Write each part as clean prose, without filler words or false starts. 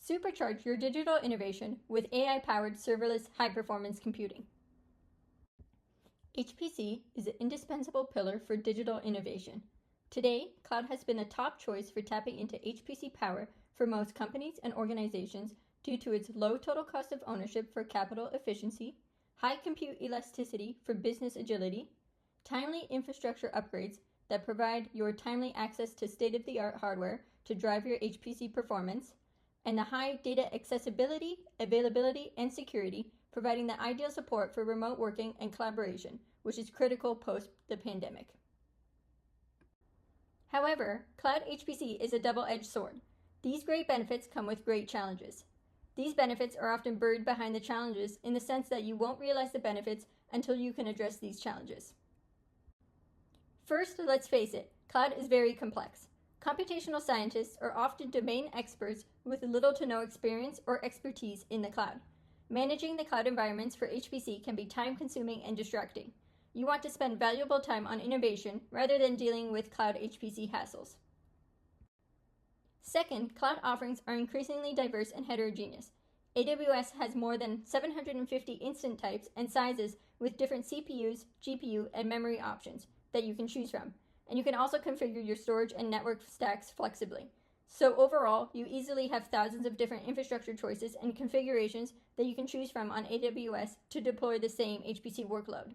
Supercharge your digital innovation with AI-powered serverless high-performance computing. HPC is an indispensable pillar for digital innovation. Today, cloud has been a top choice for tapping into HPC power for most companies and organizations due to its low total cost of ownership for capital efficiency, high compute elasticity for business agility, timely infrastructure upgrades that provide your timely access to state-of-the-art hardware to drive your HPC performance, and the high data accessibility, availability, and security, providing the ideal support for remote working and collaboration, which is critical post the pandemic. However, cloud HPC is a double-edged sword. These great benefits come with great challenges. These benefits are often buried behind the challenges in the sense that you won't realize the benefits until you can address these challenges. First, let's face it, cloud is very complex. Computational scientists are often domain experts with little to no experience or expertise in the cloud. Managing the cloud environments for HPC can be time-consuming and distracting. You want to spend valuable time on innovation rather than dealing with cloud HPC hassles. Second, cloud offerings are increasingly diverse and heterogeneous. AWS has more than 750 instance types and sizes with different CPUs, GPU, and memory options that you can choose from. And you can also configure your storage and network stacks flexibly. So overall, you easily have thousands of different infrastructure choices and configurations that you can choose from on AWS to deploy the same HPC workload.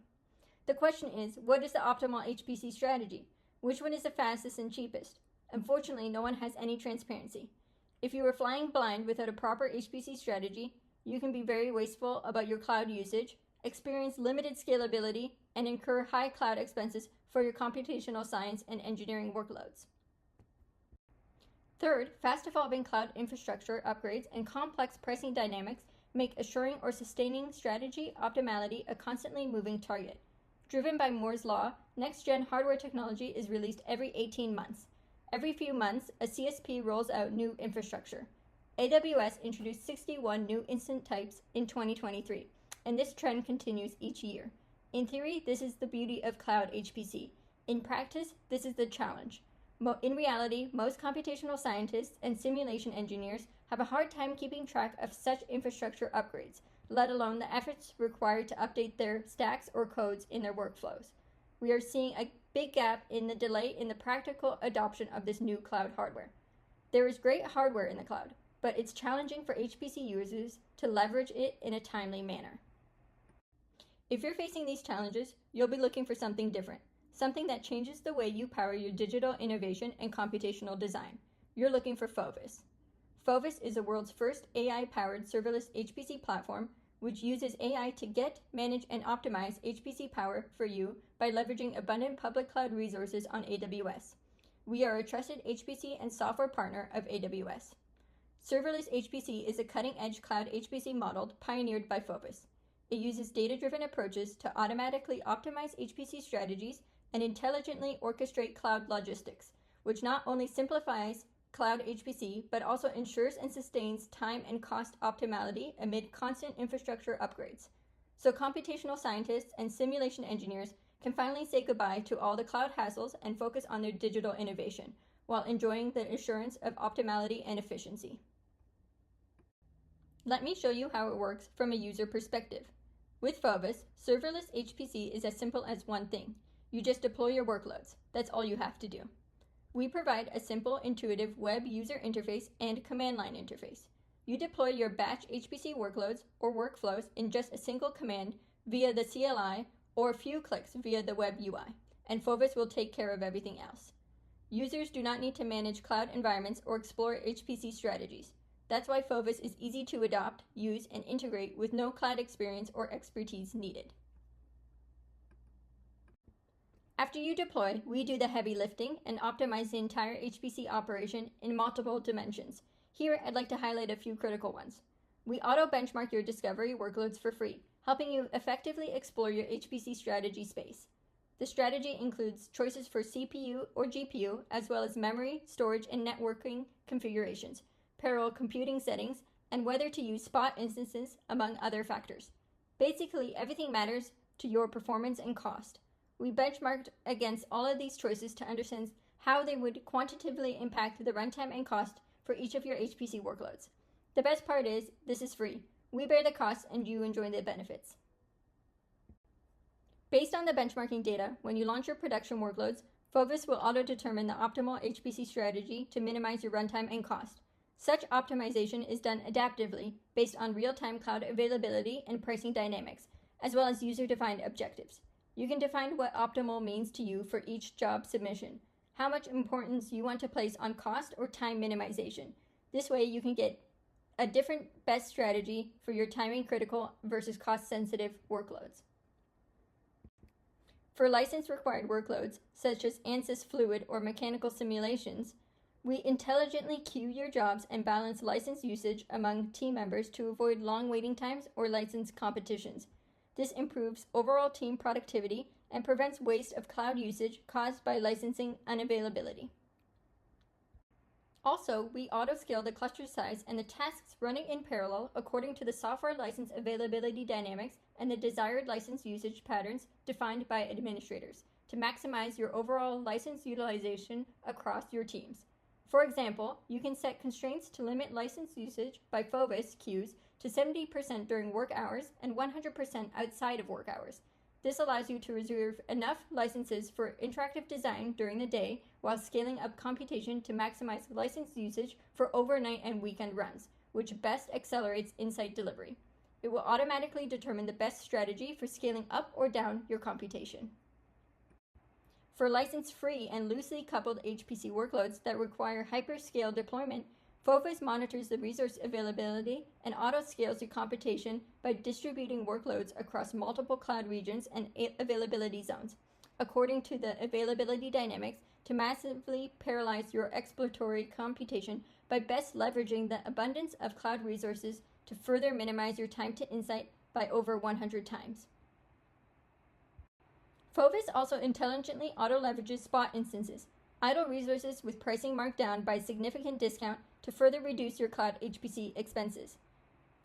The question is, what is the optimal HPC strategy? Which one is the fastest and cheapest? Unfortunately, no one has any transparency. If you are flying blind without a proper HPC strategy, you can be very wasteful about your cloud usage, experience limited scalability, and incur high cloud expenses for your computational science and engineering workloads. Third, fast-evolving cloud infrastructure upgrades and complex pricing dynamics make assuring or sustaining strategy optimality a constantly moving target. Driven by Moore's law, next-gen hardware technology is released every 18 months. Every few months, a CSP rolls out new infrastructure. AWS introduced 61 new instance types in 2023, and this trend continues each year. In theory, this is the beauty of cloud HPC. In practice, this is the challenge. In reality, most computational scientists and simulation engineers have a hard time keeping track of such infrastructure upgrades, let alone the efforts required to update their stacks or codes in their workflows. We are seeing a big gap in the delay in the practical adoption of this new cloud hardware. There is great hardware in the cloud, but it's challenging for HPC users to leverage it in a timely manner. If you're facing these challenges, you'll be looking for something different, something that changes the way you power your digital innovation and computational design. You're looking for Fovus. Fovus is the world's first AI-powered serverless HPC platform which uses AI to get, manage, and optimize HPC power for you by leveraging abundant public cloud resources on AWS. We are a trusted HPC and software partner of AWS. Serverless HPC is a cutting-edge cloud HPC model pioneered by Fovus. It uses data-driven approaches to automatically optimize HPC strategies and intelligently orchestrate cloud logistics, which not only simplifies cloud HPC, but also ensures and sustains time and cost optimality amid constant infrastructure upgrades. So computational scientists and simulation engineers can finally say goodbye to all the cloud hassles and focus on their digital innovation, while enjoying the assurance of optimality and efficiency. Let me show you how it works from a user perspective. With Fovus, serverless HPC is as simple as one thing. You just deploy your workloads. That's all you have to do. We provide a simple, intuitive web user interface and command line interface. You deploy your batch HPC workloads or workflows in just a single command via the CLI or a few clicks via the web UI, and Fovus will take care of everything else. Users do not need to manage cloud environments or explore HPC strategies. That's why Fovus is easy to adopt, use, and integrate with no cloud experience or expertise needed. After you deploy, we do the heavy lifting and optimize the entire HPC operation in multiple dimensions. Here, I'd like to highlight a few critical ones. We auto-benchmark your discovery workloads for free, helping you effectively explore your HPC strategy space. The strategy includes choices for CPU or GPU, as well as memory, storage, and networking configurations, parallel computing settings, and whether to use spot instances, among other factors. Basically, everything matters to your performance and cost. We benchmarked against all of these choices to understand how they would quantitatively impact the runtime and cost for each of your HPC workloads. The best part is, this is free. We bear the costs and you enjoy the benefits. Based on the benchmarking data, when you launch your production workloads, Fovus will auto-determine the optimal HPC strategy to minimize your runtime and cost. Such optimization is done adaptively based on real-time cloud availability and pricing dynamics, as well as user-defined objectives. You can define what optimal means to you for each job submission, how much importance you want to place on cost or time minimization. This way you can get a different best strategy for your timing critical versus cost-sensitive workloads. For license-required workloads, such as ANSYS Fluid or mechanical simulations, we intelligently queue your jobs and balance license usage among team members to avoid long waiting times or license competitions. This improves overall team productivity and prevents waste of cloud usage caused by licensing unavailability. Also, we auto-scale the cluster size and the tasks running in parallel according to the software license availability dynamics and the desired license usage patterns defined by administrators to maximize your overall license utilization across your teams. For example, you can set constraints to limit license usage by Fovus queues to 70% during work hours and 100% outside of work hours. This allows you to reserve enough licenses for interactive design during the day while scaling up computation to maximize license usage for overnight and weekend runs, which best accelerates insight delivery. It will automatically determine the best strategy for scaling up or down your computation. For license-free and loosely coupled HPC workloads that require hyperscale deployment, Fovus monitors the resource availability and auto-scales your computation by distributing workloads across multiple cloud regions and availability zones, according to the availability dynamics, to massively parallelize your exploratory computation by best leveraging the abundance of cloud resources to further minimize your time to insight by over 100 times. Fovus also intelligently auto-leverages spot instances, idle resources with pricing marked down by a significant discount to further reduce your cloud HPC expenses.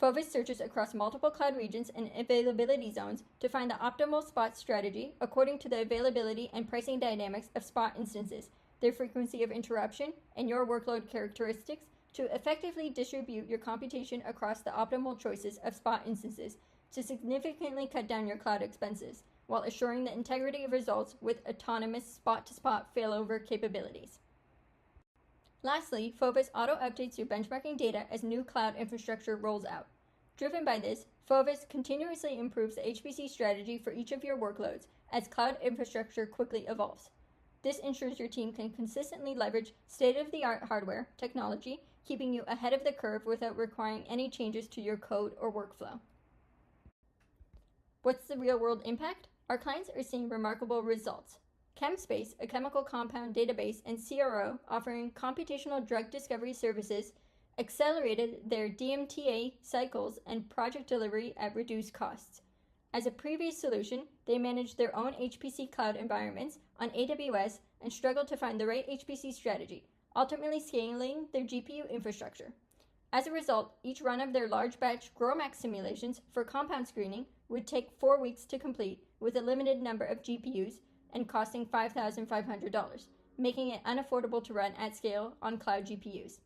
Fovus searches across multiple cloud regions and availability zones to find the optimal spot strategy according to the availability and pricing dynamics of spot instances, their frequency of interruption, and your workload characteristics to effectively distribute your computation across the optimal choices of spot instances to significantly cut down your cloud expenses, while assuring the integrity of results with autonomous spot-to-spot failover capabilities. Lastly, Fovus auto-updates your benchmarking data as new cloud infrastructure rolls out. Driven by this, Fovus continuously improves the HPC strategy for each of your workloads as cloud infrastructure quickly evolves. This ensures your team can consistently leverage state-of-the-art hardware technology, keeping you ahead of the curve without requiring any changes to your code or workflow. What's the real-world impact? Our clients are seeing remarkable results. ChemSpace, a chemical compound database and CRO offering computational drug discovery services, accelerated their DMTA cycles and project delivery at reduced costs. As a previous solution, they managed their own HPC cloud environments on AWS and struggled to find the right HPC strategy, ultimately scaling their GPU infrastructure. As a result, each run of their large batch GROMAC simulations for compound screening would take 4 weeks to complete with a limited number of GPUs and costing $5,500, making it unaffordable to run at scale on cloud GPUs.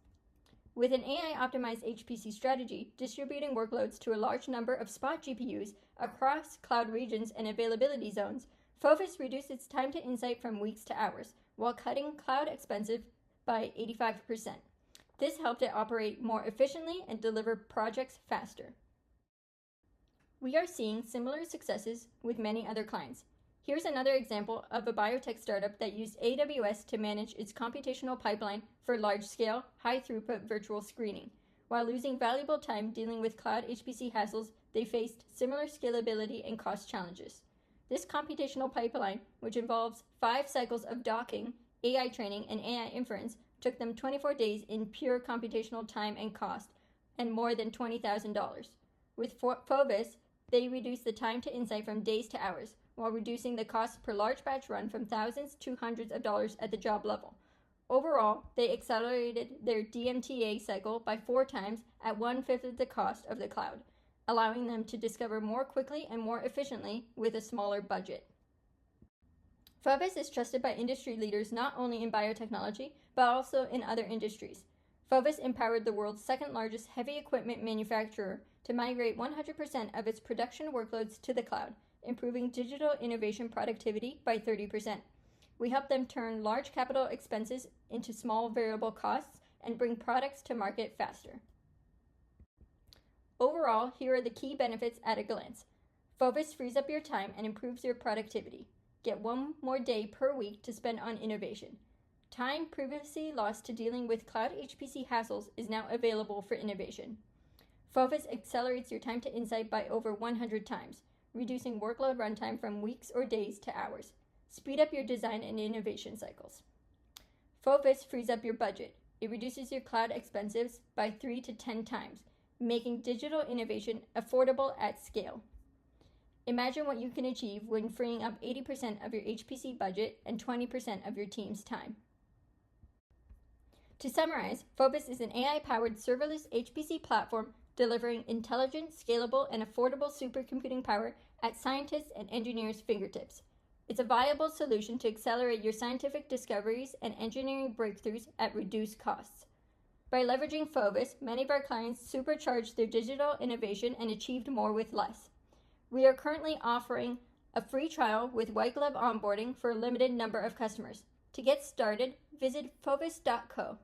With an AI-optimized HPC strategy, distributing workloads to a large number of spot GPUs across cloud regions and availability zones, Fovus reduced its time to insight from weeks to hours, while cutting cloud expenses by 85%. This helped it operate more efficiently and deliver projects faster. We are seeing similar successes with many other clients. Here's another example of a biotech startup that used AWS to manage its computational pipeline for large-scale, high-throughput virtual screening. While losing valuable time dealing with cloud HPC hassles, they faced similar scalability and cost challenges. This computational pipeline, which involves 5 cycles of docking, AI training, and AI inference, took them 24 days in pure computational time and cost, and more than $20,000. With Fovus, they reduced the time to insight from days to hours, while reducing the cost per large batch run from thousands to hundreds of dollars at the job level. Overall, they accelerated their DMTA cycle by 4 times at 1/5 of the cost of the cloud, allowing them to discover more quickly and more efficiently with a smaller budget. Fovus is trusted by industry leaders not only in biotechnology, but also in other industries. Fovus empowered the world's second largest heavy equipment manufacturer to migrate 100% of its production workloads to the cloud, improving digital innovation productivity by 30%. We help them turn large capital expenses into small variable costs and bring products to market faster. Overall, here are the key benefits at a glance. Fovus frees up your time and improves your productivity. Get one more day per week to spend on innovation. Time previously lost to dealing with cloud HPC hassles is now available for innovation. Fovus accelerates your time to insight by over 100 times, reducing workload runtime from weeks or days to hours. Speed up your design and innovation cycles. Fovus frees up your budget. It reduces your cloud expenses by 3 to 10 times, making digital innovation affordable at scale. Imagine what you can achieve when freeing up 80% of your HPC budget and 20% of your team's time. To summarize, Fovus is an AI-powered serverless HPC platform delivering intelligent, scalable, and affordable supercomputing power at scientists' and engineers' fingertips. It's a viable solution to accelerate your scientific discoveries and engineering breakthroughs at reduced costs. By leveraging Fovus, many of our clients supercharged their digital innovation and achieved more with less. We are currently offering a free trial with white glove onboarding for a limited number of customers. To get started, visit fovus.co.